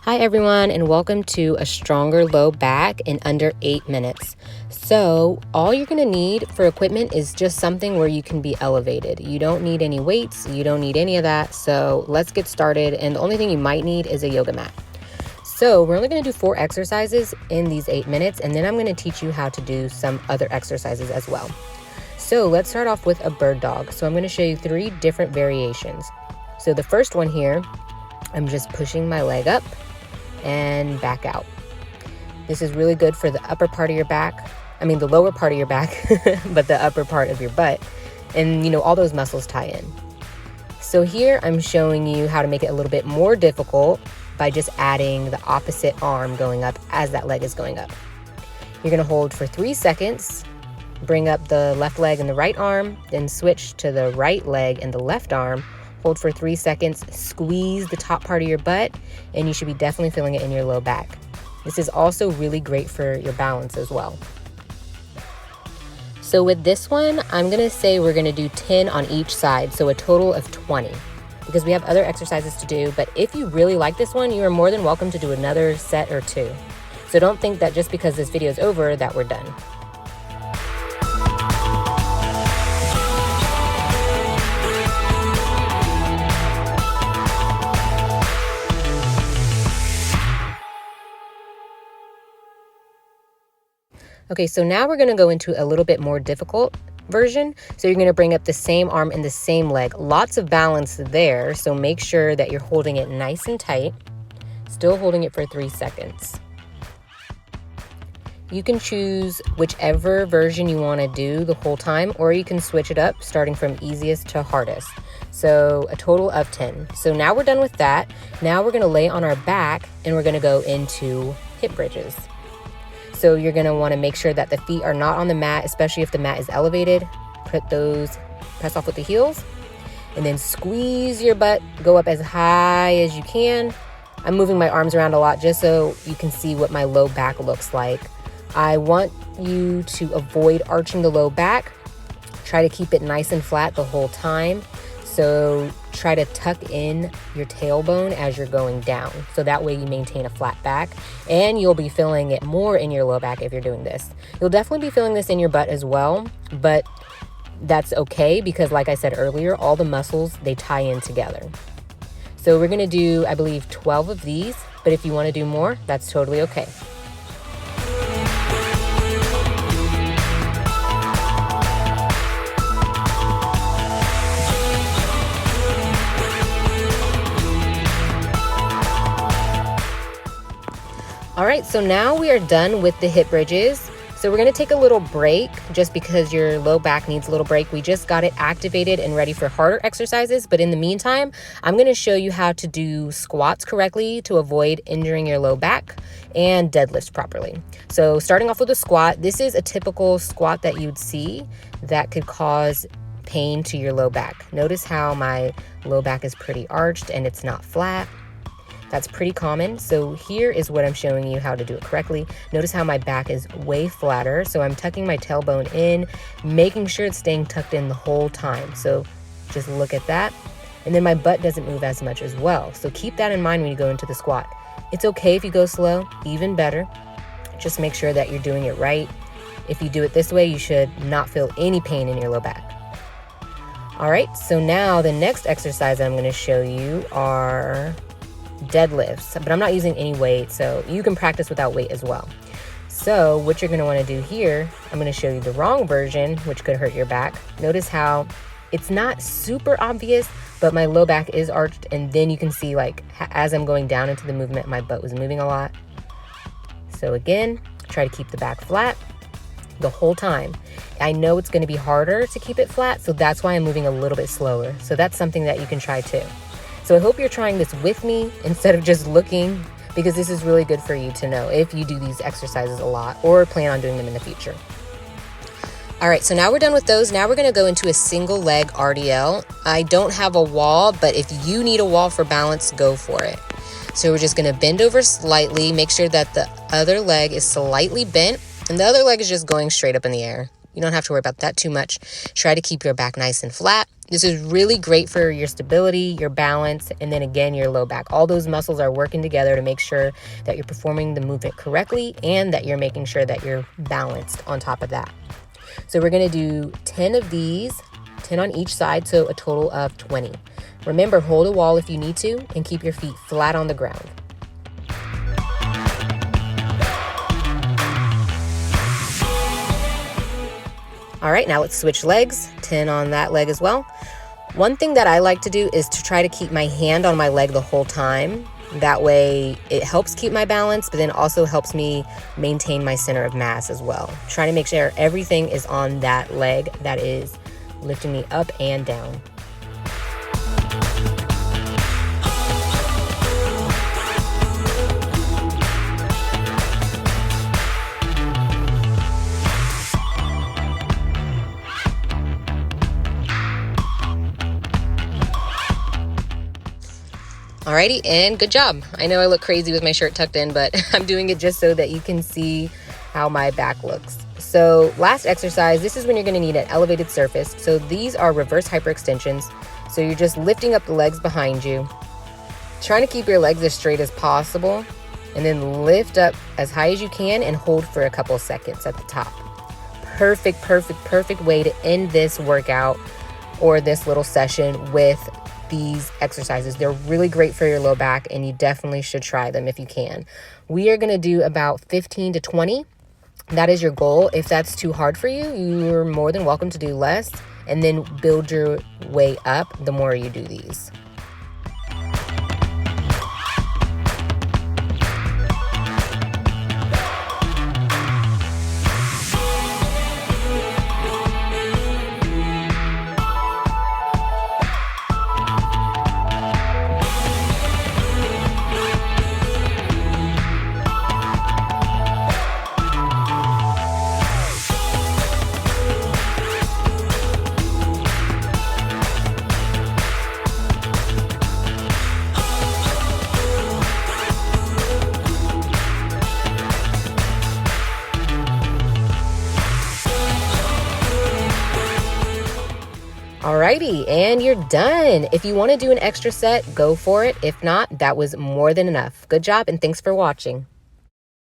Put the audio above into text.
Hi everyone, and welcome to a stronger low back in under 8 minutes. So all you're going to need for equipment is just something where you can be elevated. You don't need any weights, you don't need any of that. So let's get started, and the only thing you might need is a yoga mat. So we're only going to do 4 exercises in these 8 minutes, and then I'm going to teach you how to do some other exercises as well. So let's start off with a bird dog. So I'm going to show you 3 different variations. So the first one here, I'm just pushing my leg up and back out. This is really good for the upper part of your back. The lower part of your back, but the upper part of your butt. And all those muscles tie in. So here I'm showing you how to make it a little bit more difficult by just adding the opposite arm going up as that leg is going up. You're gonna hold for 3 seconds, bring up the left leg and the right arm, then switch to the right leg and the left arm. Hold for 3 seconds, squeeze the top part of your butt, and you should be definitely feeling it in your low back. This is also really great for your balance as well. So with this one, I'm gonna say we're gonna do 10 on each side, so a total of 20, because we have other exercises to do. But if you really like this one, you are more than welcome to do another set or 2. So don't think that just because this video is over that we're done. Okay, so now we're gonna go into a little bit more difficult version. So you're gonna bring up the same arm and the same leg. Lots of balance there, so make sure that you're holding it nice and tight. Still holding it for 3 seconds. You can choose whichever version you wanna do the whole time, or you can switch it up starting from easiest to hardest. So a total of 10. So now we're done with that. Now we're gonna lay on our back and we're gonna go into hip bridges. So you're gonna wanna make sure that the feet are not on the mat, especially if the mat is elevated. Press off with the heels, and then squeeze your butt, go up as high as you can. I'm moving my arms around a lot just so you can see what my low back looks like. I want you to avoid arching the low back. Try to keep it nice and flat the whole time. So try to tuck in your tailbone as you're going down. So that way you maintain a flat back, and you'll be feeling it more in your low back if you're doing this. You'll definitely be feeling this in your butt as well, but that's okay because like I said earlier, all the muscles, they tie in together. So we're gonna do, I believe, 12 of these, but if you wanna do more, that's totally okay. All right, so now we are done with the hip bridges. So we're gonna take a little break just because your low back needs a little break. We just got it activated and ready for harder exercises. But in the meantime, I'm gonna show you how to do squats correctly to avoid injuring your low back and deadlifts properly. So starting off with a squat, this is a typical squat that you'd see that could cause pain to your low back. Notice how my low back is pretty arched and it's not flat. That's pretty common. So here is what I'm showing you how to do it correctly. Notice how my back is way flatter. So I'm tucking my tailbone in, making sure it's staying tucked in the whole time. So just look at that. And then my butt doesn't move as much as well. So keep that in mind when you go into the squat. It's okay if you go slow, even better. Just make sure that you're doing it right. If you do it this way, you should not feel any pain in your low back. All right, so now the next exercise I'm gonna show you are deadlifts, but I'm not using any weight, so you can practice without weight as well. So what you're going to want to do here, I'm going to show you the wrong version, which could hurt your back. Notice how it's not super obvious, but my low back is arched, and then you can see like as I'm going down into the movement, my butt was moving a lot. So again, try to keep the back flat the whole time. I know it's going to be harder to keep it flat, so that's why I'm moving a little bit slower. So that's something that you can try too. So I hope you're trying this with me instead of just looking, because this is really good for you to know if you do these exercises a lot or plan on doing them in the future. All right, so now we're done with those. Now we're gonna go into a single leg RDL. I don't have a wall, but if you need a wall for balance, go for it. So we're just gonna bend over slightly, make sure that the other leg is slightly bent, and the other leg is just going straight up in the air. You don't have to worry about that too much. Try to keep your back nice and flat. This is really great for your stability, your balance, and then again, your low back. All those muscles are working together to make sure that you're performing the movement correctly and that you're making sure that you're balanced on top of that. So we're going to do 10 of these, 10 on each side, so a total of 20. Remember, hold a wall if you need to and keep your feet flat on the ground. All right, now let's switch legs, 10 on that leg as well. One thing that I like to do is to try to keep my hand on my leg the whole time. That way it helps keep my balance, but then also helps me maintain my center of mass as well. Trying to make sure everything is on that leg that is lifting me up and down. Alrighty, and good job. I know I look crazy with my shirt tucked in, but I'm doing it just so that you can see how my back looks. So last exercise, this is when you're gonna need an elevated surface. So these are reverse hyperextensions. So you're just lifting up the legs behind you, trying to keep your legs as straight as possible, and then lift up as high as you can and hold for a couple seconds at the top. Perfect, perfect, perfect way to end this workout or this little session with these exercises. They're really great for your low back, and you definitely should try them if you can. We are going to do about 15 to 20. That is your goal. If that's too hard for you, you're more than welcome to do less and then build your way up the more you do these. Alrighty, and you're done. If you want to do an extra set, go for it. If not, that was more than enough. Good job, and thanks for watching.